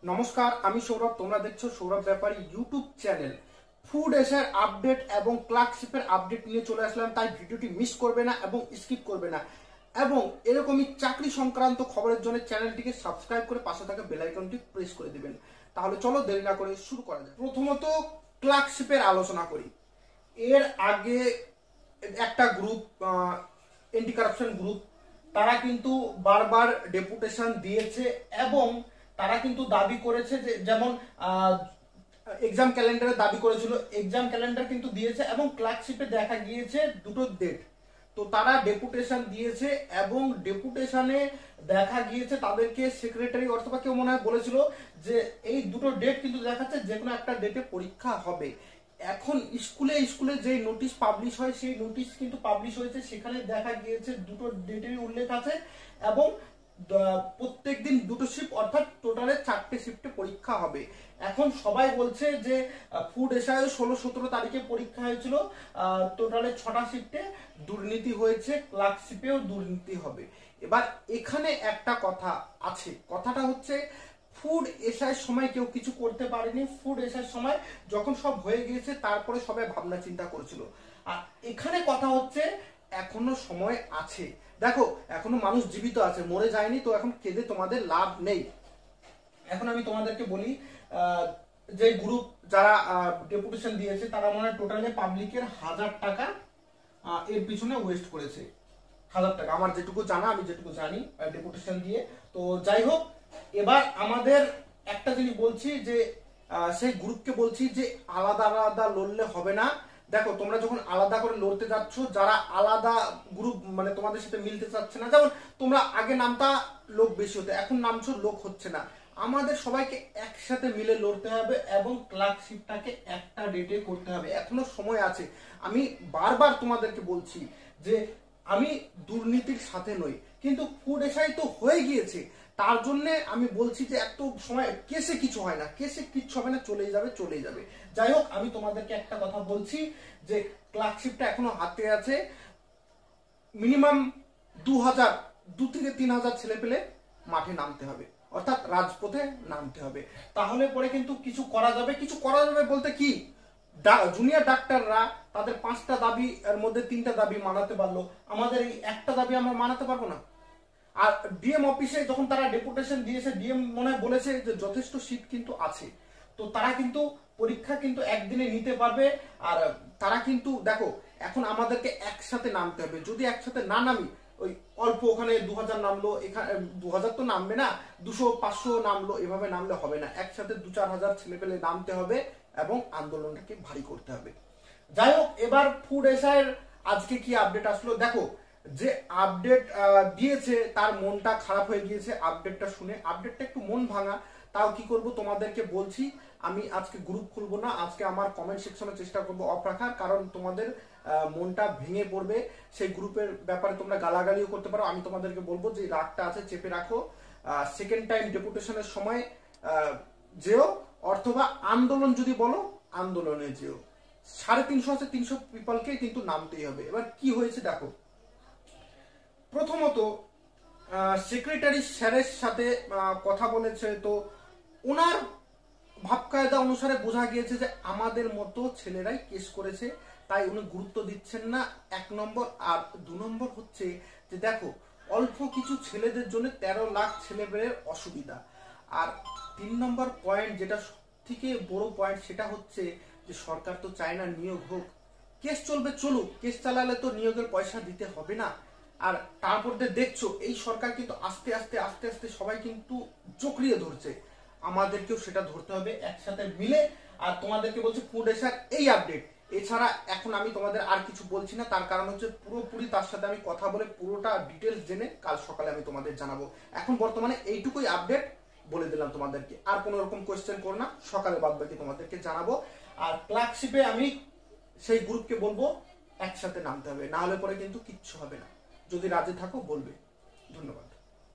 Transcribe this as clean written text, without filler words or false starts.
নমস্কার, আমি সৌরভ। তোমরা দেখছো Sourav Byapari YouTube channel. Food SR update এবং ক্লার্কশিপের আপডেট নিয়ে চলে আসলাম, তাই ভিডিওটি মিস করবে না এবং স্কিপ করবে না। এবং এরকমই চাকরি সংক্রান্ত খবরের জন্য চ্যানেলটিকে সাবস্ক্রাইব করে পাশে থাকা বেল আইকনটি প্রেস করে দিবেন। তাহলে চলো দেরি না করে শুরু করা যায়। প্রথমত ক্লার্কশিপের আলোচনা করি। এর আগে একটা গ্রুপ, এন্টি কারাপশন গ্রুপ, তারা কিন্তু বারবার ডেপুটেশন দিয়েছে এবং তারা কিন্তু দাবি করেছে যে যেমন এক্সাম ক্যালেন্ডারে দাবি করেছিল, এক্সাম ক্যালেন্ডার কিন্তু দিয়েছে এবং ক্লার্কশিপে দেখা গিয়েছে দুটো ডেট। তো তারা ডেপুটেশন দিয়েছে এবং ডেপুটেশনে দেখা গিয়েছে তাদেরকে সেক্রেটারি অথবা কেউ মনে হয় বলেছিল যে এই দুটো ডেট কিন্তু দেখাচ্ছে যে কোনো একটা ডেটে পরীক্ষা হবে। এখন স্কুলে স্কুলে যে নোটিশ পাবলিশ হয় সেই নোটিশ কিন্তু পাবলিশ হয়েছে, সেখানে দেখা গিয়েছে দুটো ডেটেরই উল্লেখ আছে এবং প্রত্যেক দিন দুটো শিফট, অর্থাৎ টোটালে 4টে শিফটে পরীক্ষা হবে। এখন সবাই বলছে যে ফুড এসআইও 16-17 তারিখে পরীক্ষা হয়েছিল, টোটালে 6টা শিফটে দুর্নীতি হয়েছে, ক্লার্কশিপেও দুর্নীতি হবে। এবার এখানে একটা কথা আছে, কথাটা হচ্ছে ফুড এসআইয়ের সময় কেউ কিছু করতে পারেনি। ফুড এসআইয়ের সময় যখন সব হয়ে গিয়েছে তারপরে সবাই ভাবনা চিন্তা করেছিল। আর এখানে কথা হচ্ছে এখনো সময় আছে। দেখো, এখনো মানুষ জীবিত আছে, মরে যায়নি, তো এখন কেঁদে তোমাদের লাভ নেই। এখন আমি তোমাদেরকে বলি, যে গ্রুপ যারা ডেপুটেশন দিয়েছে তারা মনে হয় টোটালি পাবলিকের 1000 টাকা এর পিছনে ওয়েস্ট করেছে। 1000 টাকা আমার যেটুকু জানা, আমি যেটুকু জানি ডেপুটেশন দিয়ে। তো যাই হোক, এবার আমাদের একটা জিনিস বলছি যে সেই গ্রুপকে বলছি যে আলাদা আলাদা লড়লে হবে না। দেখো, তোমরা যখন আলাদা করে লড়তে যাচ্ছ, যারা আলাদা গ্রুপ মানে তোমাদের সাথে মিলতে চাচ্ছে না, যেমন তোমরা আগে নামটা লোক বেশি হতো, এখন নামছো লোক হচ্ছে না, আমাদের সবাইকে একসাথে মিলে লড়তে হবে এবং ক্লার্কশিপটাকে একটা ডেটে করতে হবে। এখনো সময় আছে। আমি বারবার তোমাদেরকে বলছি যে আমি দুর্নীতির সাথে নই, কিন্তু ফুড এসআই তো হয়ে গিয়েছে, তার জন্য আমি বলছি যে এত সময় কেসে কিছু হয় না, কেসে কিচ্ছু হবে না, চলেই যাবে চলেই যাবে। যাই হোক, আমি তোমাদেরকে একটা কথা বলছি যে ক্লার্কশিপটা এখনো হাতে আছে। মিনিমাম 2 থেকে 3000 ছেলে পেলে মাঠে নামতে হবে, অর্থাৎ রাজপথে নামতে হবে। তাহলে পরে কিন্তু কিছু করা যাবে। কিছু করা যাবে বলতে কি, জুনিয়র ডাক্তাররা তাদের 5টা দাবি এর মধ্যে 3টা দাবি মানাতে পারলো, আমাদের এই একটা দাবি আমরা মানাতে পারবো না? আর ডিএম অফিসে যখন তারা ডেপুটেশন দিয়েছে, ডিএম মনে হয় বলেছে যে যথেষ্ট সিট কিন্তু আছে, তো তারা কিন্তু পরীক্ষা কিন্তু একদিনে নিতে পারবে। আর তারা কিন্তু দেখো, এখন আমাদেরকে একসাথে নামতে হবে। যদি একসাথে না নামি, ওই অল্প ওখানে 2000 নামলো, এখানে 2000 তো নামবে না, 200-500 নামলো, এভাবে নামলে হবে না। একসাথে 2-4 হাজার ছেলে পেলে নামতে হবে এবং আন্দোলনটাকে ভারী করতে হবে। যাই হোক, এবার ফুড এসআইয়ের আজকে কি আপডেট আসলো দেখো। যে আপডেট দিয়েছে তার মনটা খারাপ হয়ে গিয়েছে আপডেটটা শুনে। আপডেটটা একটু মন ভাঙা, তাও কি করব তোমাদেরকে বলছি। আমি আজকে গ্রুপ খুলবো না, আজকে আমার কমেন্ট সেকশনে চেষ্টা করবো অফ রাখার, কারণ তোমাদের মনটা ভেঙে পড়বে। সেই গ্রুপের ব্যাপারে তোমরা গালাগালিও করতে পারো। আমি তোমাদেরকে বলবো যে রাগটা আছে চেপে রাখো। সেকেন্ড টাইম ডেপুটেশনের সময় যেও, অথবা আন্দোলন যদি বলো আন্দোলনে যেও। 350 আছে, 300 পিপলকে কিন্তু নামতেই হবে। এবার কি হয়েছে দেখো, প্রথমত সেক্রেটারি স্যারের সাথে কথা বলেছে, তো ওনার ভাবকায়দা অনুসারে বোঝা গিয়েছে যে আমাদের মতো ছেলেরাই কেস করেছে, তাই উনি গুরুত্ব দিচ্ছেন না, 1 নম্বর। আর 2 নম্বর হচ্ছে যে দেখো, অল্প কিছু ছেলেদের জন্য 13 লাখ ছেলেমেয়ের অসুবিধা। আর 3 নম্বর পয়েন্ট, যেটা সবথেকে বড় পয়েন্ট, সেটা হচ্ছে যে সরকার তো চায় না নিয়োগ হোক, কেস চলবে চলুক, কেস চালালে তো নিয়োগের পয়সা দিতে হবে না। আর তারপর দেখছো এই সরকার কিন্তু আস্তে আস্তে আস্তে আস্তে সবাই কিন্তু জকড়িয়ে ধরছে, আমাদেরকেও সেটা ধরতে হবে একসাথে মিলে। আর তোমাদেরকে বলছি ফুড এসআর এই আপডেট, এছাড়া এখন আমি তোমাদের আর কিছু বলছি না, তার কারণ হচ্ছে পুরোপুরি তার সাথে আমি কথা বলে পুরোটা ডিটেলস জেনে কাল সকালে আমি তোমাদের জানাবো। এখন বর্তমানে এইটুকুই আপডেট বলে দিলাম তোমাদেরকে, আর কোনো রকম কোয়েশ্চেন করো না, সকালে বাদ বাকি তোমাদেরকে জানাবো। আর ক্লার্কশিপে আমি সেই গ্রুপকে বলবো একসাথে নামতে হবে, না হলে পরে কিন্তু কিচ্ছু হবে না। যদি রাজি থাকো বলবে। ধন্যবাদ।